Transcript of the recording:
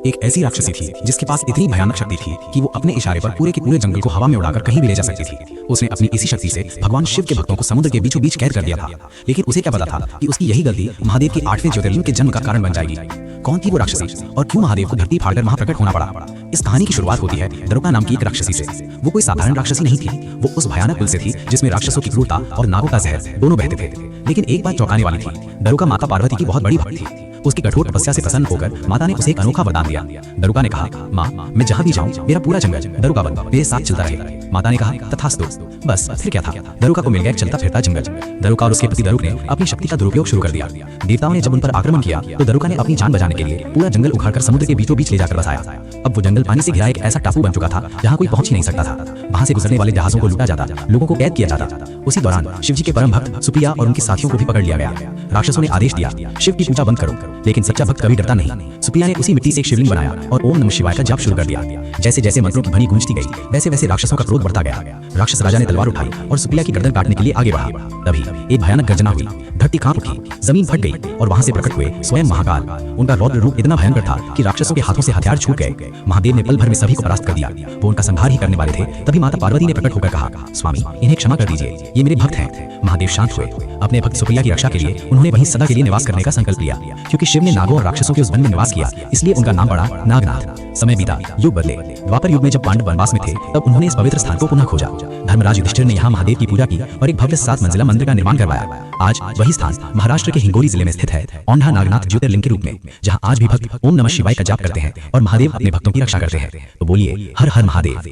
एक ऐसी राक्षसी थी जिसके पास इतनी भयानक शक्ति थी कि वो अपने इशारे पर पूरे के पूरे जंगल को हवा में उड़ाकर कहीं भी ले जा सकती थी। उसने अपनी इसी शक्ति से भगवान शिव के भक्तों को समुद्र के बीचों बीच कैद कर दिया था, लेकिन उसे क्या पता था कि उसकी यही गलती महादेव के 8वें ज्योतिर्लिंग के जन्म का कारण बन जाएगी। कौन थी वो राक्षसी और क्यों महादेव को धरती फाड़कर वहां प्रकट होना पड़ा? इस कहानी की शुरुआत होती है दरुका नाम की एक राक्षसी से। वो कोई साधारण राक्षसी नहीं थी, वो उस भयानक कुल से थी जिसमें राक्षसों की क्रूरता और नागों का जहर दोनों बहते थे। लेकिन एक बात चौंकाने वाली थी, दरुका माता पार्वती की बहुत बड़ी भक्त थी। उसकी कठोर तपस्या से प्रसन्न होकर माता ने उसे एक अनोखा वरदान दिया। दरुका ने कहा, माँ, मैं जहाँ भी जाऊँ मेरा पूरा जंगल दरुका बन मेरे साथ चलता रहे। माता ने कहा, तथास्तु। बस फिर क्या था, दरुका को मिल गया एक चलता फिरता जंगल। दरुका और उसके पति दरुक ने अपनी शक्ति का दुरुपयोग शुरू कर दिया। देवताओं ने जब उन पर आक्रमण किया तो दरुका ने अपनी जान बचाने के लिए पूरा जंगल उखाड़कर समुद्र के बीचों बीच ले जाकर बसाया। अब वो जंगल पानी से घिरा एक ऐसा टापू बन चुका था जहाँ कोई पहुंच ही नहीं सकता था। वहां से गुजरने वाले जहाजों को लूटा जाता, लोगों को कैद किया जाता। उसी दौरान शिवजी के परम भक्त सुप्रिया और उनके साथियों को भी पकड़ लिया गया। राक्षसों ने आदेश दिया, शिव की पूजा बंद करो, लेकिन सच्चा भक्त कभी डरता नहीं। सुप्रिया ने उसी मिट्टी से एक शिवलिंग बनाया और ओम नमः शिवाय का जाप शुरू कर दिया। जैसे जैसे मंत्रों की ध्वनि गूंजती गई, वैसे वैसे राक्षसों का क्रोध बढ़ता गया। राक्षस राजा ने तलवार उठाई और सुप्रिया की गर्दन काटने के लिए आगे बढ़ा। तभी एक भयानक गर्जना हुई, धरती कांप उठी, जमीन फट गई और वहां से प्रकट हुए स्वयं महाकाल। उनका रौद्र रूप इतना भयंकर था कि राक्षसों के हाथों से हथियार छूट गए। महादेव ने पल भर में सभी को परास्त कर दिया। वो उनका संहार ही करने वाले थे, तभी माता पार्वती ने प्रकट होकर कहा, स्वामी, इन्हें क्षमा कर दीजिए, ये मेरे भक्त हैं। महादेव शांत हुए। अपने भक्त सुप्रिया की रक्षा के लिए उन्होंने वहीं सदा के लिए निवास करने का संकल्प लिया। क्योंकि शिव ने नागों और राक्षसों के उस वन में निवास किया, इसलिए उनका नाम पड़ा नागनाथ। समय बीता, युग बदले। द्वापर युग में जब पांडव वनवास में थे तब उन्होंने इस पवित्र स्थान को पुनः खोजा। धर्मराज युधिष्ठिर ने यहाँ महादेव की पूजा की और एक भव्य 7 मंजिला मंदिर का निर्माण करवाया। आज वही स्थान महाराष्ट्र के हिंगोली जिले में स्थित है, औंढा नागनाथ ज्योतिर्लिंग के रूप में, जहाँ आज भी भक्त ओम नमः शिवाय का जाप करते हैं और महादेव अपने भक्तों की रक्षा करते हैं। तो बोलिए, हर हर महादेव।